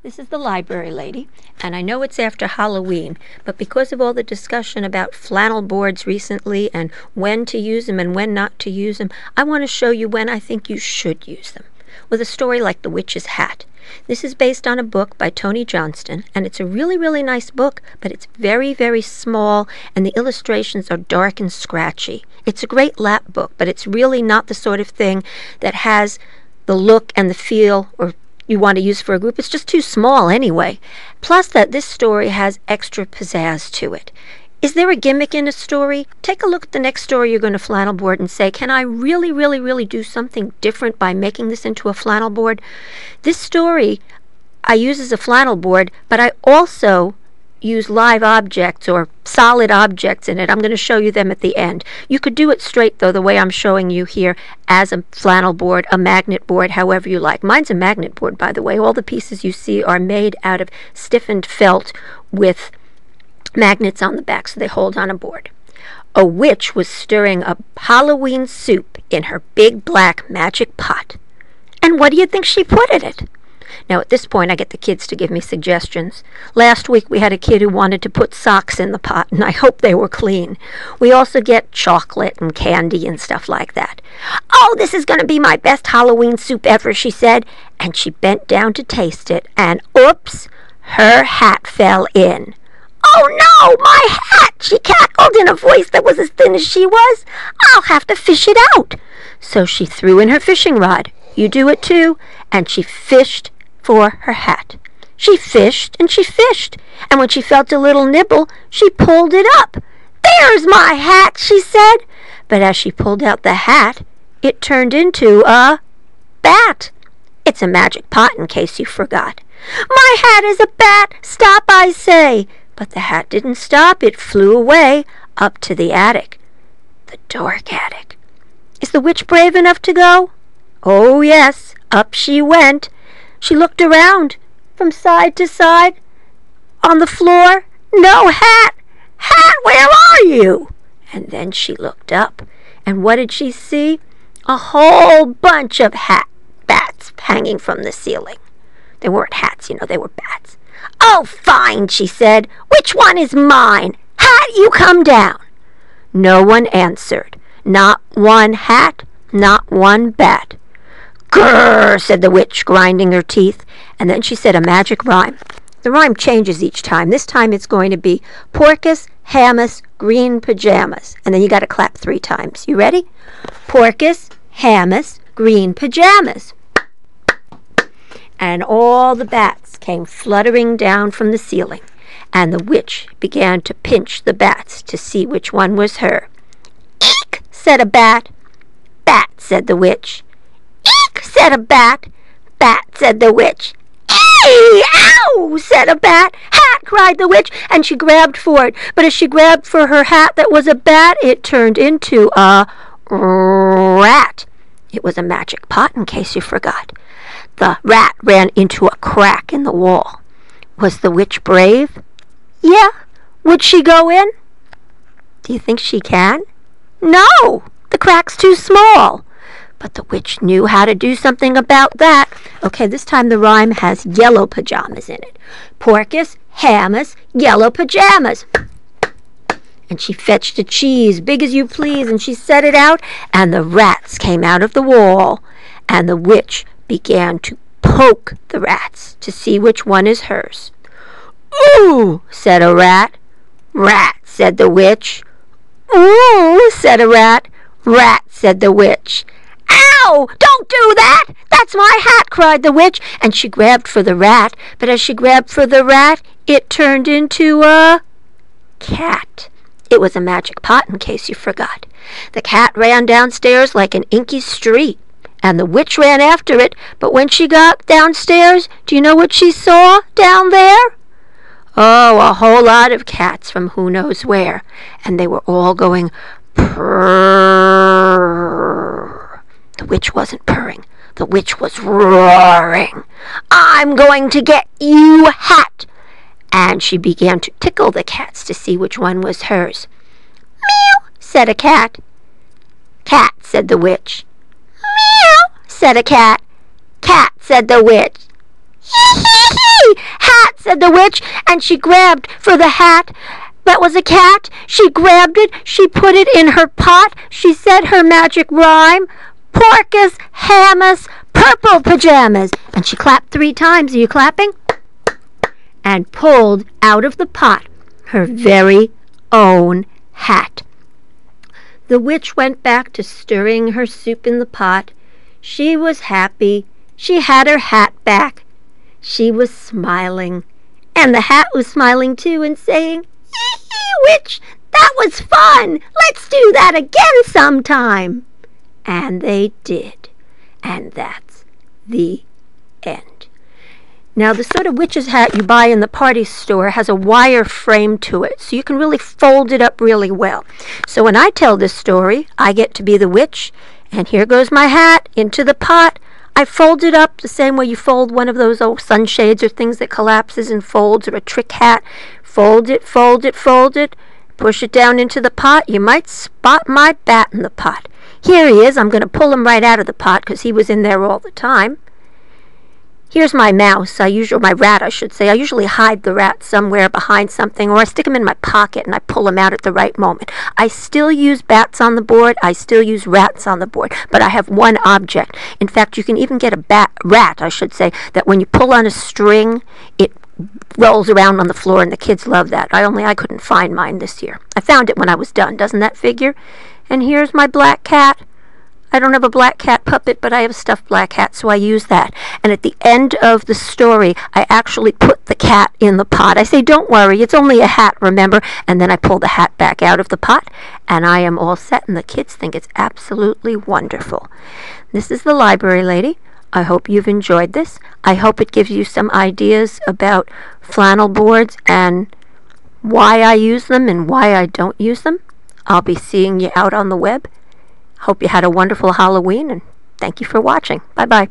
This is the library lady, and I know it's after Halloween, but because of all the discussion about flannel boards recently and when to use them and when not to use them, I want to show you when I think you should use them, with a story like The Witch's Hat. This is based on a book by Tony Johnston, and it's a really, really nice book, but it's very, very small, and the illustrations are dark and scratchy. It's a great lap book, but it's really not the sort of thing that has the look and the feel or you want to use for a group. It's just too small anyway. Plus that this story has extra pizzazz to it. Is there a gimmick in a story? Take a look at the next story you're going to flannel board and say, can I really, really, really do something different by making this into a flannel board? This story I use as a flannel board, but I also use live objects or solid objects in it. I'm going to show you them at the end. You could do it straight, though, the way I'm showing you here, as a flannel board, a magnet board, however you like. Mine's a magnet board, by the way. All the pieces you see are made out of stiffened felt with magnets on the back, so they hold on a board. A witch was stirring a Halloween soup in her big black magic pot. And what do you think she put in it? Now, at this point, I get the kids to give me suggestions. Last week, we had a kid who wanted to put socks in the pot, and I hope they were clean. We also get chocolate and candy and stuff like that. "Oh, this is going to be my best Halloween soup ever," she said, and she bent down to taste it, and oops, her hat fell in. "Oh, no, my hat!" she cackled in a voice that was as thin as she was. "I'll have to fish it out." So she threw in her fishing rod. You do it too. And she fished for her hat. She fished and she fished, and when she felt a little nibble, she pulled it up. "There's my hat," she said. But as she pulled out the hat, it turned into a bat. It's a magic pot, in case you forgot. "My hat is a bat! Stop, I say!" But the hat didn't stop. It flew away up to the attic. The dark attic. Is the witch brave enough to go? Oh, yes. Up she went. She looked around from side to side. On the floor, no hat. "Hat, where are you?" And then she looked up. And what did she see? A whole bunch of bats hanging from the ceiling. They weren't hats, they were bats. "Oh, fine," she said. "Which one is mine? Hat, you come down." No one answered. Not one hat, not one bat. "Grrr," said the witch, grinding her teeth. And then she said a magic rhyme. The rhyme changes each time. This time it's going to be Porcus, Hammus, green pajamas. And then you got to clap 3 times. You ready? Porcus, Hammus, green pajamas. And all the bats came fluttering down from the ceiling. And the witch began to pinch the bats to see which one was her. "Eek," said a bat. "Bat," said the witch. "Eek," said a bat. "Bat," said the witch. "Ee! Ow!" said a bat. "Hat!" cried the witch, and she grabbed for it. But as she grabbed for her hat that was a bat, it turned into a rat. It was a magic pot, in case you forgot. The rat ran into a crack in the wall. Was the witch brave? Yeah. Would she go in? Do you think she can? No! The crack's too small. But the witch knew how to do something about that. Okay, this time the rhyme has yellow pajamas in it. Porcus, Hammus, yellow pajamas. And she fetched a cheese, big as you please, and she set it out, and the rats came out of the wall. And the witch began to poke the rats to see which one is hers. "Ooh," said a rat. "Rat," said the witch. "Ooh," said a rat. "Rat," said the witch. "Ow! Don't do that! That's my hat!" cried the witch, and she grabbed for the rat. But as she grabbed for the rat, it turned into a cat. It was a magic pot, in case you forgot. The cat ran downstairs like an inky street, and the witch ran after it. But when she got downstairs, do you know what she saw down there? Oh, a whole lot of cats from who knows where, and they were all going purr. The witch wasn't purring. The witch was roaring. "I'm going to get you, hat!" And she began to tickle the cats to see which one was hers. "Meow," said a cat. "Cat," said the witch. "Meow," said a cat. "Cat," said the witch. "Hee hee hee," hat, said the witch, and she grabbed for the hat. That was a cat. She grabbed it. She put it in her pot. She said her magic rhyme, Porcus, Hammus, purple pajamas. And she clapped 3 times. Are you clapping? And pulled out of the pot her very own hat. The witch went back to stirring her soup in the pot. She was happy. She had her hat back. She was smiling. And the hat was smiling too and saying, "Witch, that was fun. Let's do that again sometime." And they did. And that's the end. Now, the sort of witch's hat you buy in the party store has a wire frame to it, so you can really fold it up really well. So when I tell this story, I get to be the witch, and here goes my hat into the pot. I fold it up the same way you fold one of those old sunshades or things that collapses and folds, or a trick hat. Fold it, fold it, fold it. Push it down into the pot. You might spot my bat in the pot. Here he is. I'm going to pull him right out of the pot because he was in there all the time. Here's my mouse, my rat, I should say. I usually hide the rat somewhere behind something, or I stick him in my pocket and I pull him out at the right moment. I still use bats on the board. I still use rats on the board, but I have one object. In fact, you can even get a rat, I should say, that when you pull on a string, it rolls around on the floor, and the kids love that. I couldn't find mine this year. I found it when I was done. Doesn't that figure? And here's my black cat. I don't have a black cat puppet, but I have a stuffed black cat, so I use that. And at the end of the story, I actually put the cat in the pot. I say, don't worry, it's only a hat, remember? And then I pull the hat back out of the pot, and I am all set, and the kids think it's absolutely wonderful. This is the library lady. I hope you've enjoyed this. I hope it gives you some ideas about flannel boards and why I use them and why I don't use them. I'll be seeing you out on the web. Hope you had a wonderful Halloween, and thank you for watching. Bye-bye.